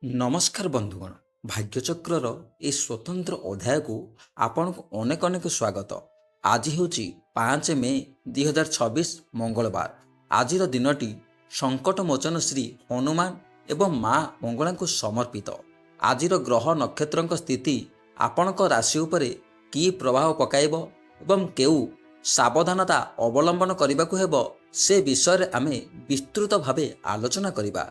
ନମସ୍କାର ବନ୍ଧୁଗଣ, ଭାଗ୍ୟଚକ୍ରର ଏ ସ୍ୱତନ୍ତ୍ର ଅଧ୍ୟାୟକୁ ଆପଣଙ୍କୁ ଅନେକ ଅନେକ ସ୍ୱାଗତ। ଆଜି ହେଉଛି 5 ମେ 2026 ମଙ୍ଗଳବାର। ଆଜିର ଦିନଟି ସଙ୍କଟମୋଚନ ଶ୍ରୀ ହନୁମାନ ଏବଂ ମା ମଙ୍ଗଳାଙ୍କୁ ସମର୍ପିତ। ଆଜିର ଗ୍ରହ ନକ୍ଷତ୍ରଙ୍କ ସ୍ଥିତି ଆପଣଙ୍କ ରାଶି ଉପରେ କି ପ୍ରଭାବ ପକାଇବ ଏବଂ କେଉଁ ସାବଧାନତା ଅବଲମ୍ବନ କରିବାକୁ ହେବ ସେ ବିଷୟରେ ଆମେ ବିସ୍ତୃତ ଭାବେ ଆଲୋଚନା କରିବା।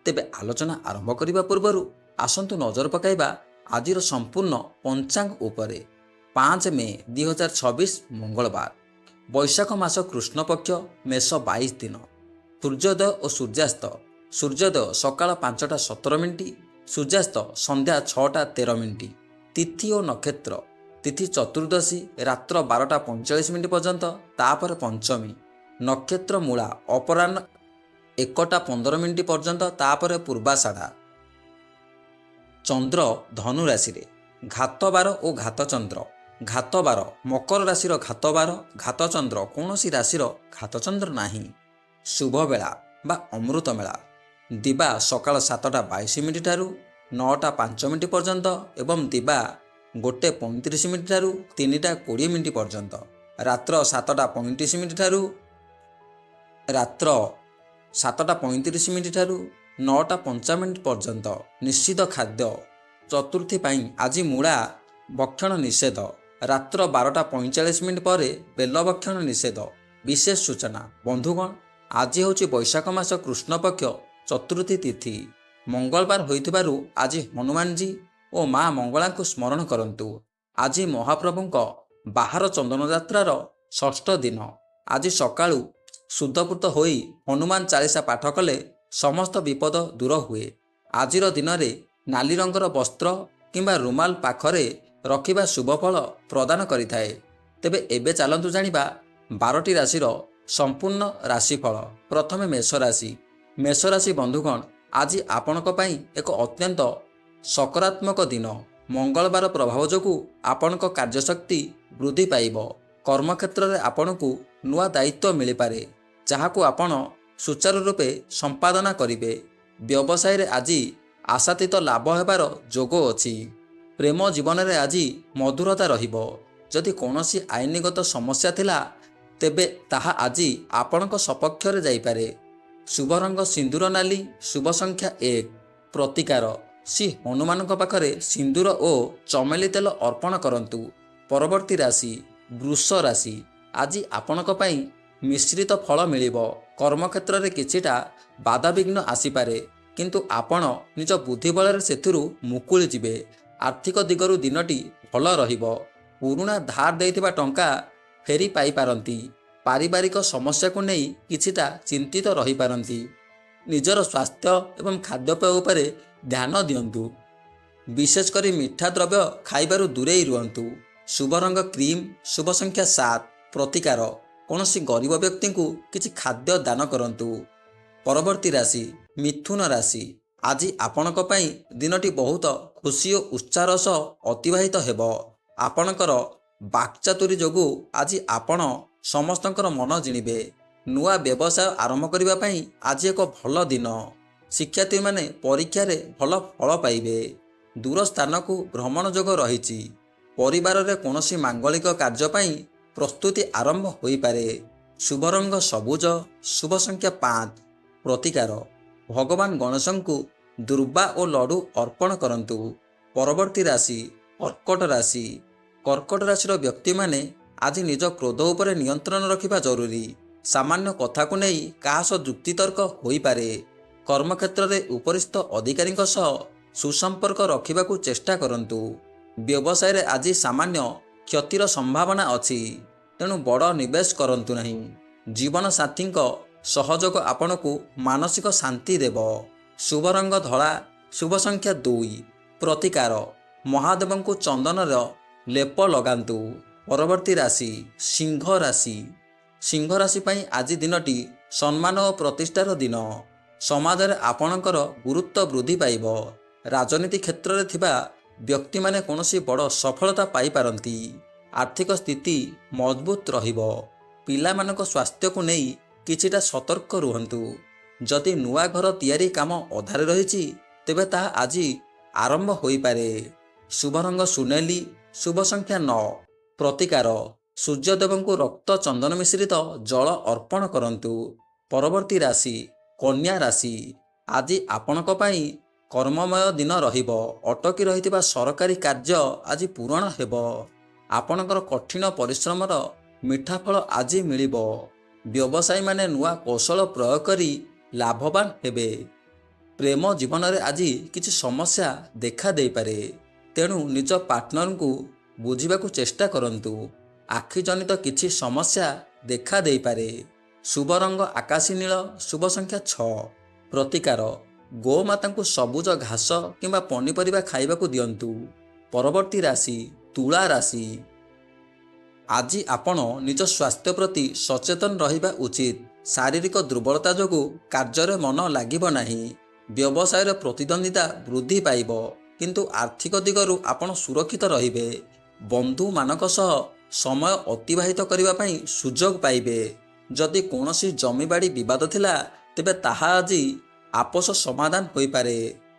ତେବେ ଆଲୋଚନା ଆରମ୍ଭ କରିବା ପୂର୍ବରୁ ଆସନ୍ତୁ ନଜର ପକାଇବା ଆଜିର ସମ୍ପୂର୍ଣ୍ଣ ପଞ୍ଚାଙ୍ଗ ଉପରେ। 5 ମେ 2026 ମଙ୍ଗଳବାର, ବୈଶାଖ ମାସ କୃଷ୍ଣପକ୍ଷ ମେଷ 22 ଦିନ। ସୂର୍ଯ୍ୟୋଦୟ ଓ ସୂର୍ଯ୍ୟାସ୍ତ। ସୂର୍ଯ୍ୟୋଦୟ ସକାଳ 5ଟା 17 ମିନିଟ୍, ସୂର୍ଯ୍ୟାସ୍ତ ସନ୍ଧ୍ୟା 6ଟା 13 ମିନିଟ୍। ତିଥି ଓ ନକ୍ଷତ୍ର। ତିଥି ଚତୁର୍ଦ୍ଦଶୀ ରାତ୍ର 12ଟା 45 ମିନିଟ୍ ପର୍ଯ୍ୟନ୍ତ, ତାପରେ ପଞ୍ଚମୀ। ନକ୍ଷତ୍ର ମୂଳା ଅପରାହ୍ନ 1ଟା 15 ମିନିଟ୍ ପର୍ଯ୍ୟନ୍ତ, ତାପରେ ପୂର୍ବାଷାଢ଼ା। ଚନ୍ଦ୍ର ଧନୁ ରାଶିରେ। ଘାତବାର ଓ ଘାତଚନ୍ଦ୍ର। ଘାତବାର ମକର ରାଶିର ଘାତବାର, ଘାତଚନ୍ଦ୍ର କୌଣସି ରାଶିର ଘାତଚନ୍ଦ୍ର ନାହିଁ। ଶୁଭବେଳା ବା ଅମୃତ ମେଳା। ଦିବା ସକାଳ 7ଟା 22 ମିନିଟ୍ ଠାରୁ 9ଟା 5 ମିନିଟ୍ ପର୍ଯ୍ୟନ୍ତ ଏବଂ ଦିବା 1ଟା 35 ମିନିଟ୍ ଠାରୁ 3ଟା 20 ମିନିଟ୍ ପର୍ଯ୍ୟନ୍ତ। ରାତ୍ର 7ଟା 35 ମିନିଟ୍ ଠାରୁ 9ଟା 5 ମିନିଟ୍ ପର୍ଯ୍ୟନ୍ତ। ନିଷିଦ୍ଧ ଖାଦ୍ୟ। ଚତୁର୍ଥୀ ପାଇଁ ଆଜି ମୂଳା ଭକ୍ଷଣ ନିଷେଧ। ରାତ୍ର 12ଟା 45 ମିନିଟ୍ ପରେ ବେଲ ଭକ୍ଷଣ ନିଷେଧ। ବିଶେଷ ସୂଚନା ବନ୍ଧୁଗଣ, ଆଜି ହେଉଛି ବୈଶାଖ ମାସ କୃଷ୍ଣପକ୍ଷ ଚତୁର୍ଥୀ ତିଥି ମଙ୍ଗଳବାର ହୋଇଥିବାରୁ ଆଜି ହନୁମାନଜୀ ଓ ମା ମଙ୍ଗଳାଙ୍କୁ ସ୍ମରଣ କରନ୍ତୁ। ଆଜି ମହାପ୍ରଭୁଙ୍କ ବାହାର ଚନ୍ଦନ ଯାତ୍ରାର ଷଷ୍ଠ ଦିନ। ଆଜି ସକାଳୁ ଶୁଦ୍ଧପୂତ ହୋଇ ହନୁମାନ ଚାଳିଶା ପାଠ କଲେ ସମସ୍ତ ବିପଦ ଦୂର ହୁଏ। ଆଜିର ଦିନରେ ନାଲି ରଙ୍ଗର ବସ୍ତ୍ର କିମ୍ବା ରୁମାଲ ପାଖରେ ରଖିବା ଶୁଭଫଳ ପ୍ରଦାନ କରିଥାଏ। ତେବେ ଏବେ ଚାଲନ୍ତୁ ଜାଣିବା 12ଟି ରାଶିର ସମ୍ପୂର୍ଣ୍ଣ ରାଶିଫଳ। ପ୍ରଥମେ ମେଷ ରାଶି। ମେଷ ରାଶି ବନ୍ଧୁଗଣ, ଆଜି ଆପଣଙ୍କ ପାଇଁ ଏକ ଅତ୍ୟନ୍ତ ସକାରାତ୍ମକ ଦିନ। ମଙ୍ଗଳବାର ପ୍ରଭାବ ଯୋଗୁଁ ଆପଣଙ୍କ କାର୍ଯ୍ୟଶକ୍ତି ବୃଦ୍ଧି ପାଇବ। କର୍ମକ୍ଷେତ୍ରରେ ଆପଣଙ୍କୁ ନୂଆ ଦାୟିତ୍ୱ ମିଳିପାରେ, ଯାହାକୁ ଆପଣ ସୁଚାରୁ ରୂପେ ସମ୍ପାଦନା କରିବେ। ବ୍ୟବସାୟରେ ଆଜି ଆଶାତୀତ ଲାଭ ହେବାର ଯୋଗ ଅଛି। ପ୍ରେମ ଜୀବନରେ ଆଜି ମଧୁରତା ରହିବ। ଯଦି କୌଣସି ଆଇନଗତ ସମସ୍ୟା ଥିଲା ତେବେ ତାହା ଆଜି ଆପଣଙ୍କ ସପକ୍ଷରେ ଯାଇପାରେ। ଶୁଭ ରଙ୍ଗ ସିନ୍ଦୁର ନାଲି। ଶୁଭ ସଂଖ୍ୟା 1। ପ୍ରତିକାର ଶ୍ରୀ ହନୁମାନଙ୍କ ପାଖରେ ସିନ୍ଦୁର ଓ ଚମେଲି ତେଲ ଅର୍ପଣ କରନ୍ତୁ। ପରବର୍ତ୍ତୀ ରାଶି ବୃଷ ରାଶି। ଆଜି ଆପଣଙ୍କ ପାଇଁ ମିଶ୍ରିତ ଫଳ ମିଳିବ। କର୍ମକ୍ଷେତ୍ରରେ କିଛିଟା ବାଧାବିଘ୍ନ ଆସିପାରେ, କିନ୍ତୁ ଆପଣ ନିଜ ବୁଦ୍ଧି ବଳରେ ସେଥିରୁ ମୁକୁଳି ଯିବେ। ଆର୍ଥିକ ଦିଗରୁ ଦିନଟି ଭଲ ରହିବ। ପୁରୁଣା ଧାର ଦେଇଥିବା ଟଙ୍କା ଫେରି ପାଇପାରନ୍ତି। ପାରିବାରିକ ସମସ୍ୟାକୁ ନେଇ କିଛିଟା ଚିନ୍ତିତ ରହିପାରନ୍ତି। ନିଜର ସ୍ୱାସ୍ଥ୍ୟ ଏବଂ ଖାଦ୍ୟପେୟ ଉପରେ ଧ୍ୟାନ ଦିଅନ୍ତୁ। ବିଶେଷ କରି ମିଠା ଦ୍ରବ୍ୟ ଖାଇବାରୁ ଦୂରେଇ ରୁହନ୍ତୁ। ଶୁଭ ରଙ୍ଗ କ୍ରିମ୍। ଶୁଭ ସଂଖ୍ୟା 7। ପ୍ରତିକାର କୌଣସି ଗରିବ ବ୍ୟକ୍ତିଙ୍କୁ କିଛି ଖାଦ୍ୟ ଦାନ କରନ୍ତୁ। ପରବର୍ତ୍ତୀ ରାଶି ମିଥୁନ ରାଶି। ଆଜି ଆପଣଙ୍କ ପାଇଁ ଦିନଟି ବହୁତ ଖୁସି ଓ ଉତ୍ସାହର ସହ ଅତିବାହିତ ହେବ। ଆପଣଙ୍କର ବାକ୍ଚାତୁରୀ ଯୋଗୁଁ ଆଜି ଆପଣ ସମସ୍ତଙ୍କର ମନ ଜିଣିବେ। ନୂଆ ବ୍ୟବସାୟ ଆରମ୍ଭ କରିବା ପାଇଁ ଆଜି ଏକ ଭଲ ଦିନ। ଶିକ୍ଷାର୍ଥୀମାନେ ପରୀକ୍ଷାରେ ଭଲ ଫଳ ପାଇବେ। ଦୂର ସ୍ଥାନକୁ ଭ୍ରମଣ ଯୋଗ ରହିଛି। ପରିବାରରେ କୌଣସି ମାଙ୍ଗଳିକ କାର୍ଯ୍ୟ ପାଇଁ ପ୍ରସ୍ତୁତି ଆରମ୍ଭ ହୋଇପାରେ। ଶୁଭ ରଙ୍ଗ ସବୁଜ। ଶୁଭ ସଂଖ୍ୟା 5। ପ୍ରତିକାର ଭଗବାନ ଗଣେଶଙ୍କୁ ଦୁର୍ବା ଓ ଲଡ଼ୁ ଅର୍ପଣ କରନ୍ତୁ। ପରବର୍ତ୍ତୀ ରାଶି କର୍କଟ ରାଶି। କର୍କଟ ରାଶିର ବ୍ୟକ୍ତିମାନେ ଆଜି ନିଜ କ୍ରୋଧ ଉପରେ ନିୟନ୍ତ୍ରଣ ରଖିବା ଜରୁରୀ। ସାମାନ୍ୟ କଥାକୁ ନେଇ କାହା ସହ ଯୁକ୍ତିତର୍କ ହୋଇପାରେ। କର୍ମକ୍ଷେତ୍ରରେ ଉପରିସ୍ଥ ଅଧିକାରୀଙ୍କ ସହ ସୁସମ୍ପର୍କ ରଖିବାକୁ ଚେଷ୍ଟା କରନ୍ତୁ। ବ୍ୟବସାୟରେ ଆଜି ସାମାନ୍ୟ କ୍ଷତିର ସମ୍ଭାବନା ଅଛି, ତେଣୁ ବଡ଼ ନିବେଶ କରନ୍ତୁ ନାହିଁ। ଜୀବନସାଥୀଙ୍କ ସହଯୋଗ ଆପଣଙ୍କୁ ମାନସିକ ଶାନ୍ତି ଦେବ। ଶୁଭ ରଙ୍ଗ ଧଳା। ଶୁଭ ସଂଖ୍ୟା 2। ପ୍ରତିକାର ମହାଦେବଙ୍କୁ ଚନ୍ଦନର ଲେପ ଲଗାନ୍ତୁ। ପରବର୍ତ୍ତୀ ରାଶି ସିଂହ ରାଶି। ସିଂହ ରାଶି ପାଇଁ ଆଜି ଦିନଟି ସମ୍ମାନ ଓ ପ୍ରତିଷ୍ଠାର ଦିନ। ସମାଜରେ ଆପଣଙ୍କର ଗୁରୁତ୍ୱ ବୃଦ୍ଧି ପାଇବ। ରାଜନୀତି କ୍ଷେତ୍ରରେ ଥିବା ବ୍ୟକ୍ତିମାନେ କୌଣସି ବଡ଼ ସଫଳତା ପାଇପାରନ୍ତି। ଆର୍ଥିକ ସ୍ଥିତି ମଜବୁତ ରହିବ। ପିଲାମାନଙ୍କ ସ୍ୱାସ୍ଥ୍ୟକୁ ନେଇ କିଛିଟା ସତର୍କ ରୁହନ୍ତୁ। ଯଦି ନୂଆ ଘର ତିଆରି କାମ ଅଧାରେ ରହିଛି ତେବେ ତାହା ଆଜି ଆରମ୍ଭ ହୋଇପାରେ। ଶୁଭ ରଙ୍ଗ ସୁନେଲି, ଶୁଭ ସଂଖ୍ୟା 9। ପ୍ରତିକାର ସୂର୍ଯ୍ୟଦେବଙ୍କୁ ରକ୍ତ ଚନ୍ଦନ ମିଶ୍ରିତ ଜଳ ଅର୍ପଣ କରନ୍ତୁ। ପରବର୍ତ୍ତୀ ରାଶି କନ୍ୟା ରାଶି। ଆଜି ଆପଣଙ୍କ ପାଇଁ କର୍ମମୟ ଦିନ ରହିବ। ଅଟକି ରହିଥିବା ସରକାରୀ କାର୍ଯ୍ୟ ଆଜି ପୂରଣ ହେବ। ଆପଣଙ୍କର କଠିନ ପରିଶ୍ରମର ମିଠା ଫଳ ଆଜି ମିଳିବ। ବ୍ୟବସାୟୀମାନେ ନୂଆ କୌଶଳ ପ୍ରୟୋଗ କରି ଲାଭବାନ ହେବେ। ପ୍ରେମ ଜୀବନରେ ଆଜି କିଛି ସମସ୍ୟା ଦେଖା ଦେଇପାରେ, ତେଣୁ ନିଜ ପାର୍ଟନରଙ୍କୁ ବୁଝିବାକୁ ଚେଷ୍ଟା କରନ୍ତୁ। ଆଖିଜନିତ କିଛି ସମସ୍ୟା ଦେଖା ଦେଇପାରେ। ଶୁଭ ରଙ୍ଗ ଆକାଶୀ ନୀଳ, ଶୁଭ ସଂଖ୍ୟା 6। ପ୍ରତିକାର ଗୋମାତାଙ୍କୁ ସବୁଜ ଘାସ କିମ୍ବା ପନିପରିବା ଖାଇବାକୁ ଦିଅନ୍ତୁ। ପରବର୍ତ୍ତୀ ରାଶି ତୁଳା ରାଶି। ଆଜି ଆପଣ ନିଜ ସ୍ୱାସ୍ଥ୍ୟ ପ୍ରତି ସଚେତନ ରହିବା ଉଚିତ। ଶାରୀରିକ ଦୁର୍ବଳତା ଯୋଗୁଁ କାର୍ଯ୍ୟରେ ମନ ଲାଗିବ ନାହିଁ। ବ୍ୟବସାୟର ପ୍ରତିଦ୍ୱନ୍ଦ୍ୱିତା ବୃଦ୍ଧି ପାଇବ, କିନ୍ତୁ ଆର୍ଥିକ ଦିଗରୁ ଆପଣ ସୁରକ୍ଷିତ ରହିବେ। ବନ୍ଧୁମାନଙ୍କ ସହ ସମୟ ଅତିବାହିତ କରିବା ପାଇଁ ସୁଯୋଗ ପାଇବେ। ଯଦି କୌଣସି ଜମିବାଡ଼ି ବିବାଦ ଥିଲା, ତେବେ ତାହା ଆଜି ଆପୋଷ ସମାଧାନ ହୋଇପାରେ।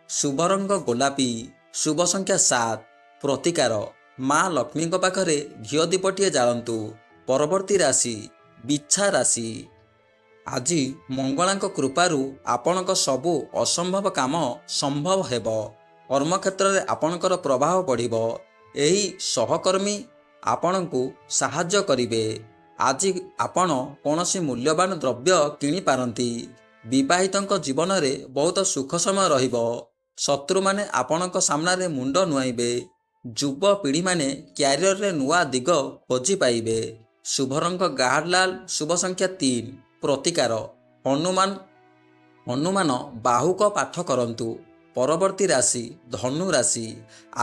ଶୁଭ ରଙ୍ଗ ଗୋଲାପୀ, ଶୁଭ ସଂଖ୍ୟା 7। ପ୍ରତିକାର ମା ଲକ୍ଷ୍ମୀଙ୍କ ପାଖରେ ଘିଅ ଦୀପଟିଏ ଜାଳନ୍ତୁ। ପରବର୍ତ୍ତୀ ରାଶି ବିଛା ରାଶି। ଆଜି ମଙ୍ଗଳାଙ୍କ କୃପାରୁ ଆପଣଙ୍କ ସବୁ ଅସମ୍ଭବ କାମ ସମ୍ଭବ ହେବ। କର୍ମକ୍ଷେତ୍ରରେ ଆପଣଙ୍କର ପ୍ରଭାବ ବଢ଼ିବ। ଏହି ସହକର୍ମୀ ଆପଣଙ୍କୁ ସାହାଯ୍ୟ କରିବେ। ଆଜି ଆପଣ କୌଣସି ମୂଲ୍ୟବାନ ଦ୍ରବ୍ୟ କିଣିପାରନ୍ତି। ବିବାହିତଙ୍କ ଜୀବନରେ ବହୁତ ସୁଖ ସମୟ ରହିବ। ଶତ୍ରୁମାନେ ଆପଣଙ୍କ ସାମ୍ନାରେ ମୁଣ୍ଡ ନୁଆଇବେ। ଯୁବପିଢ଼ିମାନେ କ୍ୟାରିୟରରେ ନୂଆ ଦିଗ ଖୋଜି ପାଇବେ। ଶୁଭ ରଙ୍ଗ ଗାଢ଼ ଲାଲ, ଶୁଭ ସଂଖ୍ୟା 3। ପ୍ରତିକାର ହନୁମାନ ବାହୁକ ପାଠ କରନ୍ତୁ। ପରବର୍ତ୍ତୀ ରାଶି ଧନୁ ରାଶି।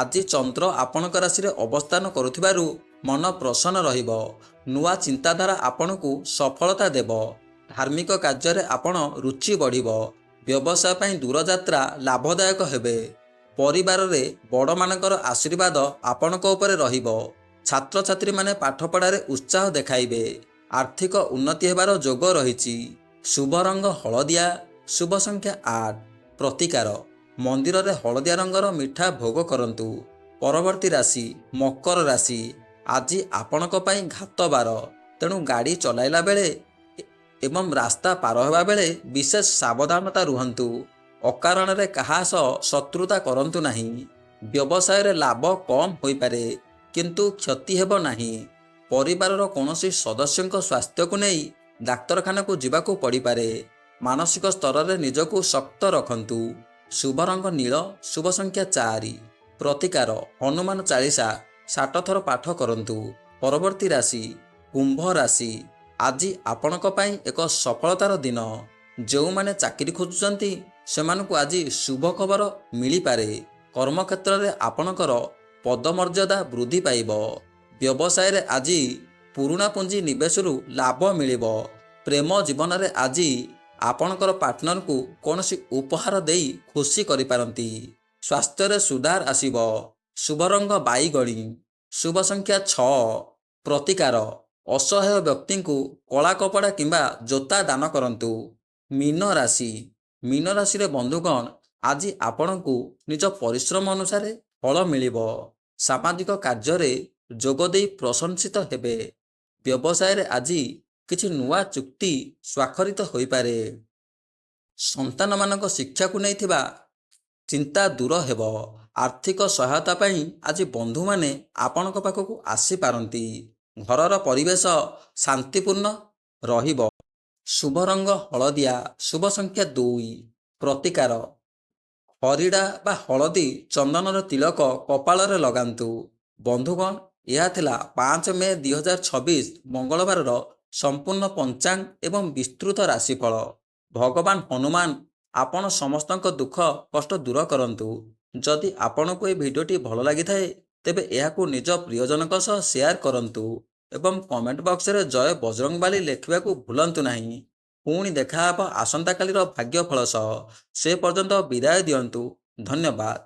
ଆଜି ଚନ୍ଦ୍ର ଆପଣଙ୍କ ରାଶିରେ ଅବସ୍ଥାନ କରୁଥିବାରୁ ମନ ପ୍ରସନ୍ନ ରହିବ। ନୂଆ ଚିନ୍ତାଧାରା ଆପଣଙ୍କୁ ସଫଳତା ଦେବ। ଧାର୍ମିକ କାର୍ଯ୍ୟରେ ଆପଣ ରୁଚି ବଢ଼ିବ। ବ୍ୟବସାୟ ପାଇଁ ଦୂରଯାତ୍ରା ଲାଭଦାୟକ ହେବେ। ପରିବାରରେ ବଡ଼ମାନଙ୍କର ଆଶୀର୍ବାଦ ଆପଣଙ୍କ ଉପରେ ରହିବ। ଛାତ୍ରଛାତ୍ରୀମାନେ ପାଠପଢ଼ାରେ ଉତ୍ସାହ ଦେଖାଇବେ। ଆର୍ଥିକ ଉନ୍ନତି ହେବାର ଯୋଗ ରହିଛି। ଶୁଭ ରଙ୍ଗ ହଳଦିଆ, ଶୁଭ ସଂଖ୍ୟା 8। ପ୍ରତିକାର ମନ୍ଦିରରେ ହଳଦିଆ ରଙ୍ଗର ମିଠା ଭୋଗ କରନ୍ତୁ। ପରବର୍ତ୍ତୀ ରାଶି ମକର ରାଶି। ଆଜି ଆପଣଙ୍କ ପାଇଁ ଘାତ ବାର, ତେଣୁ ଗାଡ଼ି ଚଲାଇଲା ବେଳେ ଏବଂ ରାସ୍ତା ପାର ହେବା ବେଳେ ବିଶେଷ ସାବଧାନତା ରୁହନ୍ତୁ। ଅକାରଣରେ କାହା ସହ ଶତ୍ରୁତା କରନ୍ତୁ ନାହିଁ। ବ୍ୟବସାୟରେ ଲାଭ କମ୍ ହୋଇପାରେ, କିନ୍ତୁ କ୍ଷତି ହେବ ନାହିଁ। ପରିବାରର କୌଣସି ସଦସ୍ୟଙ୍କ ସ୍ୱାସ୍ଥ୍ୟକୁ ନେଇ ଡାକ୍ତରଖାନାକୁ ଯିବାକୁ ପଡ଼ିପାରେ। ମାନସିକ ସ୍ତରରେ ନିଜକୁ ଶକ୍ତ ରଖନ୍ତୁ। ଶୁଭ ରଙ୍ଗ ନୀଳ, ଶୁଭ ସଂଖ୍ୟା 4। ପ୍ରତିକାର ହନୁମାନ ଚାଳିଶା 60 ଥର ପାଠ କରନ୍ତୁ। ପରବର୍ତ୍ତୀ ରାଶି କୁମ୍ଭ ରାଶି। ଆଜି ଆପଣଙ୍କ ପାଇଁ ଏକ ସଫଳତାର ଦିନ। ଯେଉଁମାନେ ଚାକିରି ଖୋଜୁଛନ୍ତି, ସେମାନଙ୍କୁ ଆଜି ଶୁଭ ଖବର ମିଳିପାରେ। କର୍ମକ୍ଷେତ୍ରରେ ଆପଣଙ୍କର ପଦମର୍ଯ୍ୟାଦା ବୃଦ୍ଧି ପାଇବ। ବ୍ୟବସାୟରେ ଆଜି ପୁରୁଣା ପୁଞ୍ଜି ନିବେଶରୁ ଲାଭ ମିଳିବ। ପ୍ରେମ ଜୀବନରେ ଆଜି ଆପଣଙ୍କର ପାର୍ଟନରକୁ କୌଣସି ଉପହାର ଦେଇ ଖୁସି କରିପାରନ୍ତି। ସ୍ୱାସ୍ଥ୍ୟରେ ସୁଧାର ଆସିବ। ଶୁଭ ରଙ୍ଗ ବାଇଗଣୀ, ଶୁଭ ସଂଖ୍ୟା 6। ପ୍ରତିକାର ଅସହାୟ ବ୍ୟକ୍ତିଙ୍କୁ କଳା କପଡ଼ା କିମ୍ବା ଜୋତା ଦାନ କରନ୍ତୁ। ମୀନ ରାଶି। ମୀନ ରାଶିରେ ବନ୍ଧୁଗଣ, ଆଜି ଆପଣଙ୍କୁ ନିଜ ପରିଶ୍ରମ ଅନୁସାରେ ଫଳ ମିଳିବ। ସାମାଜିକ କାର୍ଯ୍ୟରେ ଯୋଗ ଦେଇ ପ୍ରଶଂସିତ ହେବେ। ବ୍ୟବସାୟରେ ଆଜି କିଛି ନୂଆ ଚୁକ୍ତି ସ୍ୱାକ୍ଷରିତ ହୋଇପାରେ। ସନ୍ତାନମାନଙ୍କ ଶିକ୍ଷାକୁ ନେଇଥିବା ଚିନ୍ତା ଦୂର ହେବ। ଆର୍ଥିକ ସହାୟତା ପାଇଁ ଆଜି ବନ୍ଧୁମାନେ ଆପଣଙ୍କ ପାଖକୁ ଆସିପାରନ୍ତି। ଘରର ପରିବେଶ ଶାନ୍ତିପୂର୍ଣ୍ଣ ରହିବ। ଶୁଭ ରଙ୍ଗ ହଳଦିଆ, ଶୁଭ ସଂଖ୍ୟା 2। ପ୍ରତିକାର ହରିଡ଼ା ବା ହଳଦୀ ଚନ୍ଦନର ତିଳକ କପାଳରେ ଲଗାନ୍ତୁ। ବନ୍ଧୁଗଣ, ଏହା ଥିଲା 5 ମେ 2026 ମଙ୍ଗଳବାରର ସମ୍ପୂର୍ଣ୍ଣ ପଞ୍ଚାଙ୍ଗ ଏବଂ ବିସ୍ତୃତ ରାଶିଫଳ। ଭଗବାନ ହନୁମାନ ଆପଣ ସମସ୍ତଙ୍କ ଦୁଃଖ କଷ୍ଟ ଦୂର କରନ୍ତୁ। ଯଦି ଆପଣଙ୍କୁ ଏହି ଭିଡ଼ିଓଟି ଭଲ ଲାଗିଥାଏ, ତେବେ ଏହାକୁ ନିଜ ପ୍ରିୟଜନଙ୍କ ସହ ସେୟାର କରନ୍ତୁ ଏବଂ କମେଣ୍ଟ ବକ୍ସରେ ଜୟ ବଜରଙ୍ଗବାଲି ଲେଖିବାକୁ ଭୁଲନ୍ତୁ ନାହିଁ। ପୁଣି ଦେଖାହେବ ଆସନ୍ତାକାଲିର ଭାଗ୍ୟଫଳ ସହ। ସେ ପର୍ଯ୍ୟନ୍ତ ବିଦାୟ ଦିଅନ୍ତୁ। ଧନ୍ୟବାଦ।